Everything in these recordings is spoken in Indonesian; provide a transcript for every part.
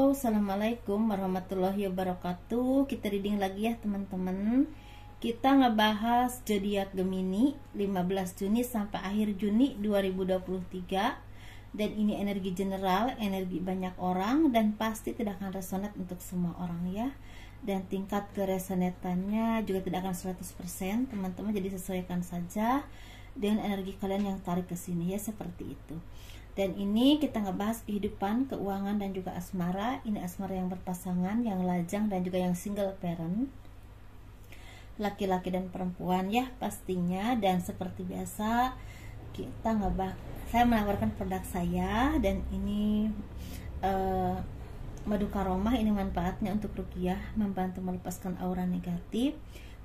Halo, assalamualaikum warahmatullahi wabarakatuh. Kita reading lagi ya teman-teman. Kita ngebahas zodiak Gemini 15 Juni sampai akhir Juni 2023. Dan ini energi general, energi banyak orang, dan pasti tidak akan resonate untuk semua orang ya. Dan tingkat keresonatannya juga tidak akan 100% teman-teman, jadi sesuaikan saja dengan energi kalian yang tarik ke sini ya, seperti itu. Dan ini kita ngebahas kehidupan, keuangan, dan juga asmara. Ini asmara yang berpasangan, yang lajang, dan juga yang single parent, laki-laki dan perempuan ya pastinya. Dan seperti biasa kita ngebahas, saya menawarkan produk saya, dan ini madu karomah. Ini manfaatnya untuk ruqyah, membantu melepaskan aura negatif,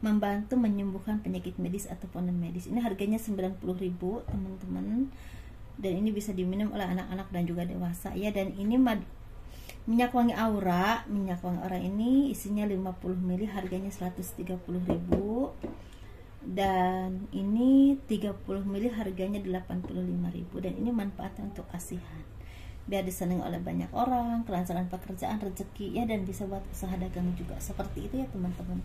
membantu menyembuhkan penyakit medis ataupun non medis. Ini harganya 90.000 teman-teman, dan ini bisa diminum oleh anak-anak dan juga dewasa ya. Dan ini minyak wangi aura. Minyak wangi aura ini isinya 50 ml, harganya 130.000. Dan ini 30 ml, harganya 85.000. Dan ini manfaatnya untuk kasihan, biar disenangi oleh banyak orang, kelancaran pekerjaan, rezeki ya, dan bisa buat usaha dagang juga, seperti itu ya teman-teman.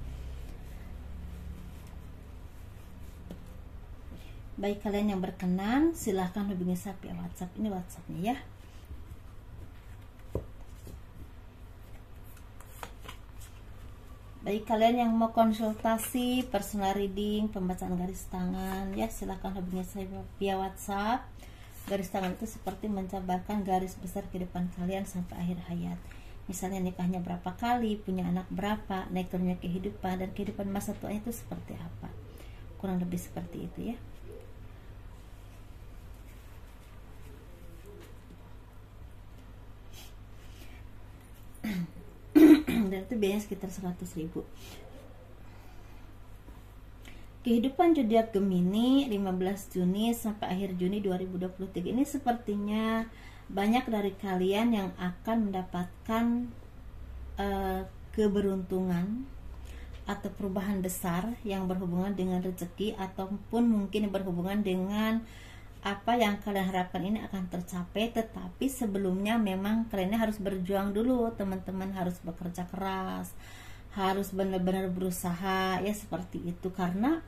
Baik, kalian yang berkenan silahkan hubungi saya via WhatsApp. Ini WhatsAppnya ya. Baik, kalian yang mau konsultasi, personal reading, pembacaan garis tangan ya, silahkan hubungi saya via WhatsApp. Garis tangan itu seperti menjabarkan garis besar kehidupan kalian sampai akhir hayat. Misalnya nikahnya berapa kali, punya anak berapa, naik turunnya kehidupan, dan kehidupan masa tua itu seperti apa. Kurang lebih seperti itu ya. Dan itu biayanya sekitar 100.000. Kehidupan zodiak Gemini 15 Juni sampai akhir Juni 2023 ini sepertinya banyak dari kalian yang akan mendapatkan keberuntungan atau perubahan besar yang berhubungan dengan rezeki, ataupun mungkin berhubungan dengan apa yang kalian harapkan ini akan tercapai. Tetapi sebelumnya memang kalian harus berjuang dulu teman-teman, harus bekerja keras, harus benar-benar berusaha ya, seperti itu. Karena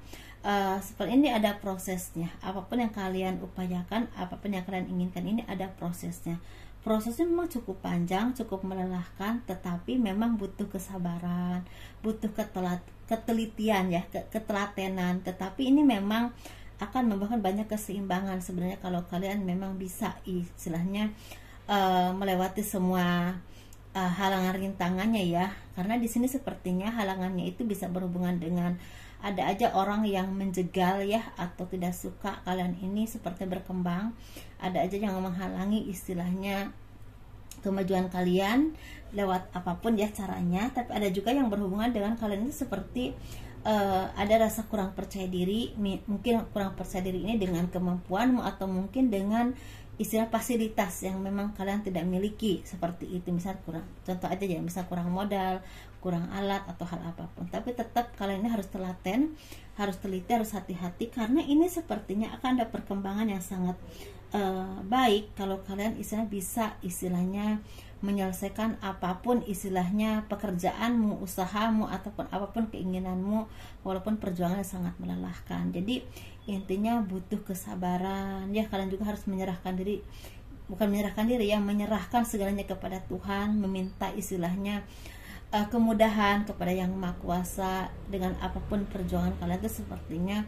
seperti ini ada prosesnya. Apapun yang kalian upayakan, apapun yang kalian inginkan, ini ada prosesnya. Prosesnya memang cukup panjang, cukup melelahkan, tetapi memang butuh kesabaran, butuh ketelitian ya, ketelatenan. Tetapi ini memang akan membawakan banyak keseimbangan sebenarnya kalau kalian memang bisa istilahnya melewati semua halangan rintangannya ya. Karena di sini sepertinya halangannya itu bisa berhubungan dengan ada aja orang yang menjegal ya, atau tidak suka kalian ini seperti berkembang. Ada aja yang menghalangi istilahnya kemajuan kalian lewat apapun ya caranya. Tapi ada juga yang berhubungan dengan kalian itu seperti ada rasa kurang percaya diri. Mungkin kurang percaya diri ini dengan kemampuanmu, atau mungkin dengan istilah fasilitas yang memang kalian tidak miliki, seperti itu. Misal kurang, contoh aja ya, misal kurang modal, kurang alat, atau hal apapun. Tapi tetap kalian ini harus telaten, harus teliti, harus hati-hati, karena ini sepertinya akan ada perkembangan yang sangat baik kalau kalian istilahnya bisa istilahnya menyelesaikan apapun istilahnya pekerjaanmu, usahamu, ataupun apapun keinginanmu, walaupun perjuangannya sangat melelahkan. Jadi intinya butuh kesabaran ya. Kalian juga harus menyerahkan diri, bukan menyerahkan diri ya, menyerahkan segalanya kepada Tuhan, meminta istilahnya kemudahan kepada Yang Maha Kuasa dengan apapun perjuangan kalian. Itu sepertinya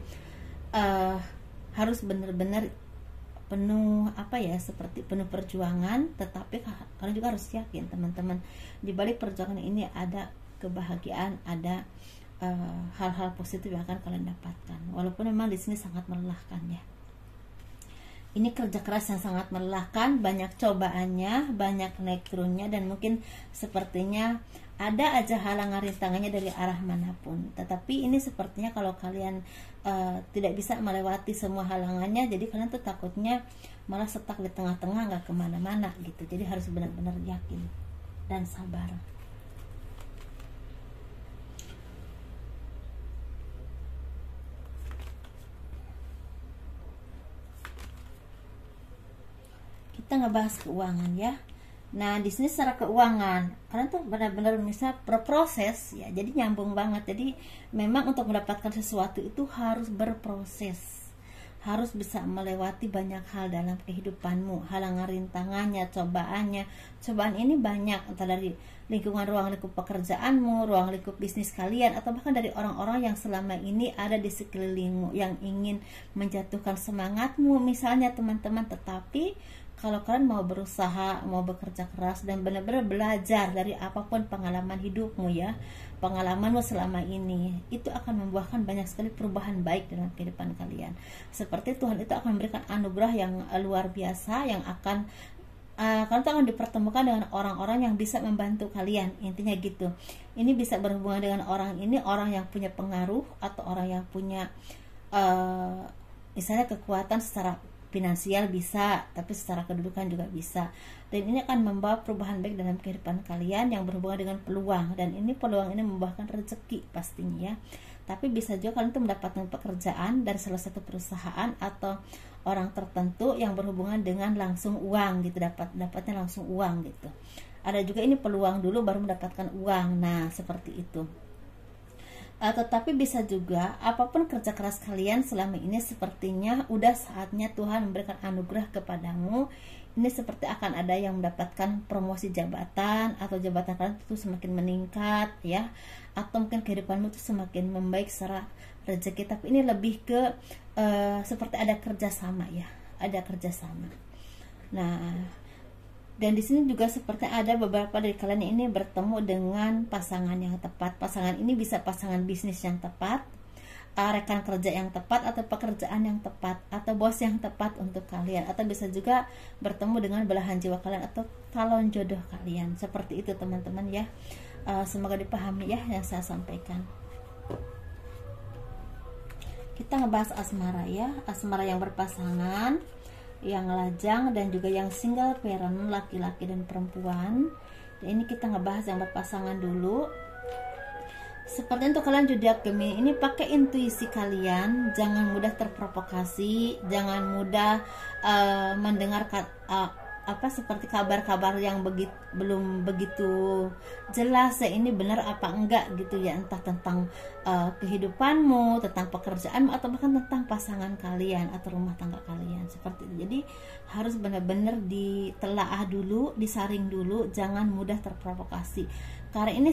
harus benar-benar penuh apa ya, seperti penuh perjuangan. Tetapi kalian juga harus yakin teman-teman, di balik perjuangan ini ada kebahagiaan, ada hal-hal positif yang akan kalian dapatkan, walaupun memang di sini sangat melelahkan ya. Ini kerja keras yang sangat melelahkan, banyak cobaannya, banyak naik turunnya, dan mungkin sepertinya ada aja halangan rintangannya dari arah manapun. Tetapi ini sepertinya kalau kalian tidak bisa melewati semua halangannya, jadi kalian tuh takutnya malah stuck di tengah-tengah, nggak kemana-mana gitu. Jadi harus benar-benar yakin dan sabar. Kita ngebahas keuangan ya. Nah, di sini secara keuangan, karena tuh benar-benar bisa berproses ya, jadi nyambung banget. Jadi memang untuk mendapatkan sesuatu itu harus berproses, harus bisa melewati banyak hal dalam kehidupanmu, halangan rintangannya, cobaannya. Cobaan ini banyak, entah dari lingkungan ruang lingkup pekerjaanmu, ruang lingkup bisnis kalian, atau bahkan dari orang-orang yang selama ini ada di sekelilingmu yang ingin menjatuhkan semangatmu misalnya teman-teman. Tetapi kalau kalian mau berusaha, mau bekerja keras dan benar-benar belajar dari apapun pengalaman hidupmu ya, pengalamanmu selama ini, itu akan membuahkan banyak sekali perubahan baik dalam kehidupan kalian. Seperti Tuhan itu akan memberikan anugerah yang luar biasa, yang akan kalian akan dipertemukan dengan orang-orang yang bisa membantu kalian, intinya gitu. Ini bisa berhubungan dengan orang ini, orang yang punya pengaruh atau orang yang punya misalnya kekuatan secara finansial bisa, tapi secara kedudukan juga bisa. Dan ini akan membawa perubahan baik dalam kehidupan kalian yang berhubungan dengan peluang, dan ini peluang ini membuahkan rezeki pastinya ya. Tapi bisa juga kalian tuh mendapatkan pekerjaan dari salah satu perusahaan atau orang tertentu yang berhubungan dengan langsung uang gitu, dapatnya langsung uang gitu. Ada juga ini peluang dulu baru mendapatkan uang. Nah, seperti itu. Tetapi bisa juga apapun kerja keras kalian selama ini, sepertinya udah saatnya Tuhan memberikan anugerah kepadamu. Ini seperti akan ada yang mendapatkan promosi jabatan, atau jabatan kalian itu semakin meningkat ya, atau mungkin kehidupanmu itu semakin membaik secara rezeki. Tapi ini lebih ke seperti ada kerjasama ya, ada kerjasama. Nah, dan di sini juga seperti ada beberapa dari kalian ini bertemu dengan pasangan yang tepat. Pasangan ini bisa pasangan bisnis yang tepat, rekan kerja yang tepat, atau pekerjaan yang tepat, atau bos yang tepat untuk kalian, atau bisa juga bertemu dengan belahan jiwa kalian atau calon jodoh kalian. Seperti itu teman-teman ya. Semoga dipahami ya yang saya sampaikan. Kita ngebahas asmara ya, asmara yang berpasangan, yang lajang, dan juga yang single parent, laki-laki dan perempuan. Dan ini kita ngebahas yang berpasangan dulu. Seperti untuk kalian zodiak Gemini ini, pakai intuisi kalian, jangan mudah terprovokasi, jangan mudah mendengar seperti kabar-kabar yang belum begitu jelas ya, ini benar apa enggak gitu ya, entah tentang kehidupanmu, tentang pekerjaanmu, atau bahkan tentang pasangan kalian atau rumah tangga kalian, seperti itu. Jadi harus benar-benar ditelaah dulu, disaring dulu, jangan mudah terprovokasi. Karena ini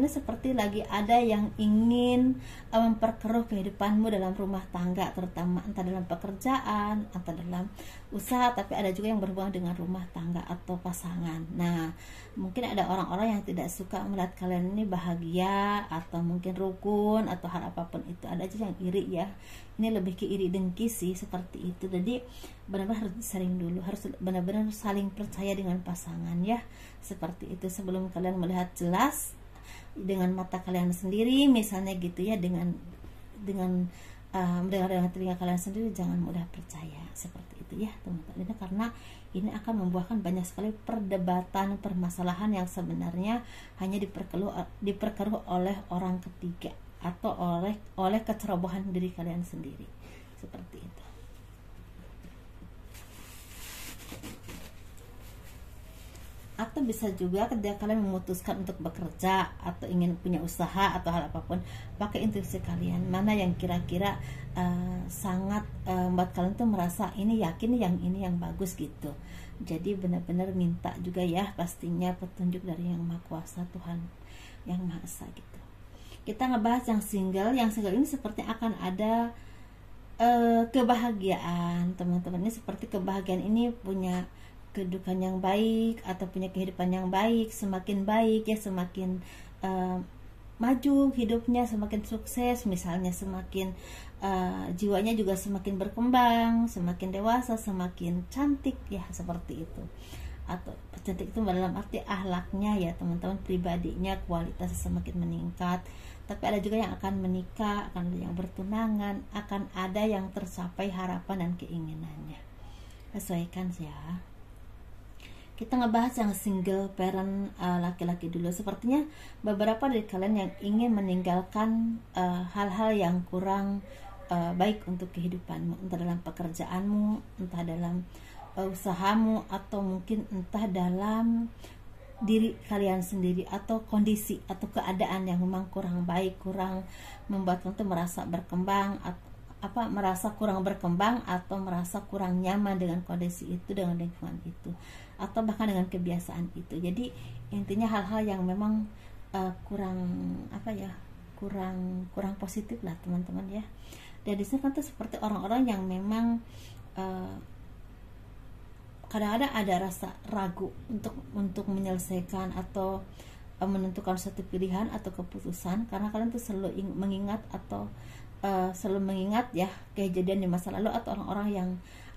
seperti lagi ada yang ingin memperkeruh kehidupanmu dalam rumah tangga, terutama entah dalam pekerjaan, entah dalam usaha, tapi ada juga yang berhubungan dengan rumah tangga atau pasangan. Nah, mungkin ada orang-orang yang tidak suka melihat kalian ini bahagia, atau mungkin rukun, atau hal apapun itu. Ada aja yang iri ya. Ini lebih ke iri dengki sih, seperti itu. Jadi benar-benar harus saling dulu, harus benar-benar saling percaya dengan pasangan ya, seperti itu. Sebelum kalian melihat jelas dengan mata kalian sendiri misalnya gitu ya, dengan mendengar dengan telinga kalian sendiri, jangan mudah percaya, seperti itu ya teman-teman. Ini karena ini akan membuahkan banyak sekali perdebatan, permasalahan yang sebenarnya hanya diperkeruh oleh orang ketiga, atau oleh kecerobohan diri kalian sendiri, seperti itu. Atau bisa juga ketika kalian memutuskan untuk bekerja atau ingin punya usaha atau hal apapun, pakai intuisi kalian, mana yang kira-kira sangat membuat kalian tuh merasa ini yakin yang ini yang bagus gitu. Jadi benar-benar minta juga ya pastinya petunjuk dari Yang Maha Kuasa, Tuhan Yang Maha Esa gitu. Kita ngebahas yang single ini seperti akan ada kebahagiaan teman-teman. Ini seperti kebahagiaan ini punya kedudukan yang baik atau punya kehidupan yang baik, semakin baik ya, semakin maju hidupnya, semakin sukses misalnya, semakin jiwanya juga semakin berkembang, semakin dewasa, semakin cantik ya, seperti itu. Atau cantik itu dalam arti ahlaknya ya teman-teman, pribadinya, kualitasnya semakin meningkat. Tapi ada juga yang akan menikah, akan ada yang bertunangan, akan ada yang tercapai harapan dan keinginannya. Sesuaikan ya. Kita ngebahas yang single parent laki-laki dulu. Sepertinya beberapa dari kalian yang ingin meninggalkan hal-hal yang kurang baik untuk kehidupanmu, entah dalam pekerjaanmu, entah dalam usahamu, atau mungkin entah dalam diri kalian sendiri atau kondisi atau keadaan yang memang kurang baik, kurang membuat kamu merasa berkembang, merasa kurang berkembang atau merasa kurang nyaman dengan kondisi itu, dengan lingkungan itu, atau bahkan dengan kebiasaan itu. Jadi intinya hal-hal yang memang kurang positif lah teman-teman ya. Dan di sini kan tuh seperti orang-orang yang memang kadang-kadang ada rasa ragu untuk menyelesaikan atau menentukan suatu pilihan atau keputusan, karena kalian tuh selalu mengingat atau selalu mengingat ya kejadian di masa lalu atau orang-orang yang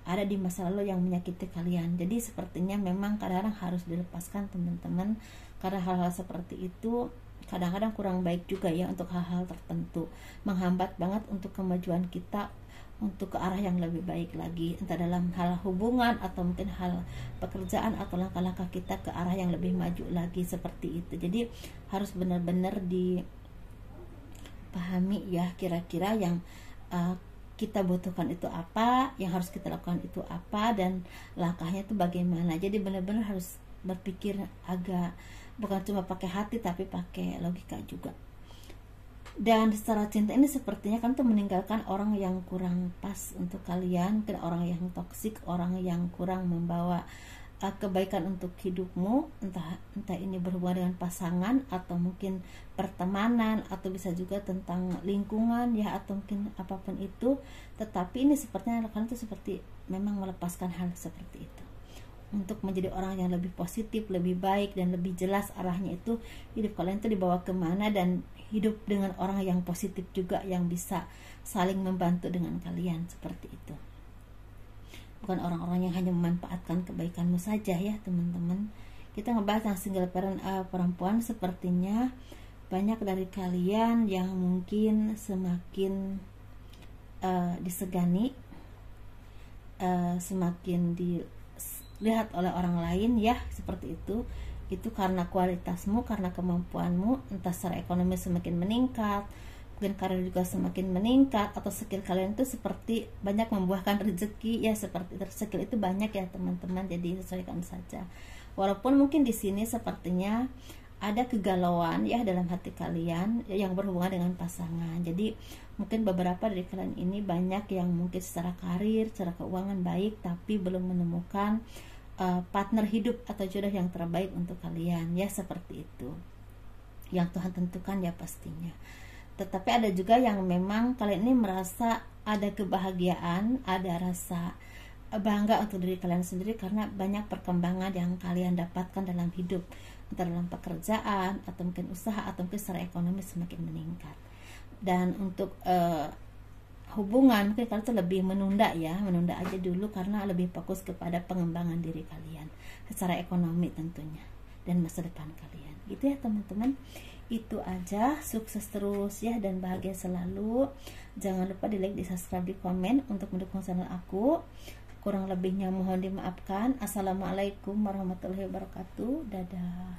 ada di masa lalu yang menyakiti kalian. Jadi sepertinya memang kadang-kadang harus dilepaskan teman-teman, karena hal-hal seperti itu kadang-kadang kurang baik juga ya untuk hal-hal tertentu, menghambat banget untuk kemajuan kita untuk ke arah yang lebih baik lagi, entah dalam hal hubungan atau mungkin hal pekerjaan atau langkah-langkah kita ke arah yang lebih maju lagi, seperti itu. Jadi harus benar-benar dipahami ya, kira-kira yang kita butuhkan itu apa, yang harus kita lakukan itu apa, dan langkahnya itu bagaimana. Jadi benar-benar harus berpikir agak, bukan cuma pakai hati tapi pakai logika juga. Dan secara cinta ini sepertinya kan tuh meninggalkan orang yang kurang pas untuk kalian, mungkin orang yang toksik, orang yang kurang membawa kebaikan untuk hidupmu, entah ini berhubungan dengan pasangan atau mungkin pertemanan, atau bisa juga tentang lingkungan ya, atau mungkin apapun itu. Tetapi ini sepertinya kalian tuh seperti memang melepaskan hal seperti itu untuk menjadi orang yang lebih positif, lebih baik, dan lebih jelas arahnya itu hidup kalian itu dibawa kemana, dan hidup dengan orang yang positif juga, yang bisa saling membantu dengan kalian, seperti itu. Bukan orang-orang yang hanya memanfaatkan kebaikanmu saja ya teman-teman. Kita ngebahas yang single parent perempuan, sepertinya banyak dari kalian yang mungkin semakin disegani, semakin dilihat oleh orang lain ya, seperti itu karena kualitasmu, karena kemampuanmu, entah secara ekonomi semakin meningkat, mungkin karir juga semakin meningkat, atau skill kalian itu seperti banyak membuahkan rezeki ya, seperti skill itu banyak ya teman-teman. Jadi sesuaikan saja. Walaupun mungkin di sini sepertinya ada kegalauan ya dalam hati kalian yang berhubungan dengan pasangan. Jadi mungkin beberapa dari kalian ini banyak yang mungkin secara karir, secara keuangan baik, tapi belum menemukan partner hidup atau jodoh yang terbaik untuk kalian ya, seperti itu yang Tuhan tentukan ya pastinya. Tetapi ada juga yang memang kalian ini merasa ada kebahagiaan, ada rasa bangga untuk diri kalian sendiri karena banyak perkembangan yang kalian dapatkan dalam hidup, entah dalam pekerjaan atau mungkin usaha atau mungkin secara ekonomi semakin meningkat. Dan untuk hubungan mungkin kalian tuh lebih menunda aja dulu karena lebih fokus kepada pengembangan diri kalian secara ekonomi tentunya dan masa depan kalian. Gitu ya teman-teman. Itu aja, sukses terus ya dan bahagia selalu. Jangan lupa di like, di subscribe, di komen untuk mendukung channel aku. Kurang lebihnya mohon dimaafkan. Assalamualaikum warahmatullahi wabarakatuh. Dadah.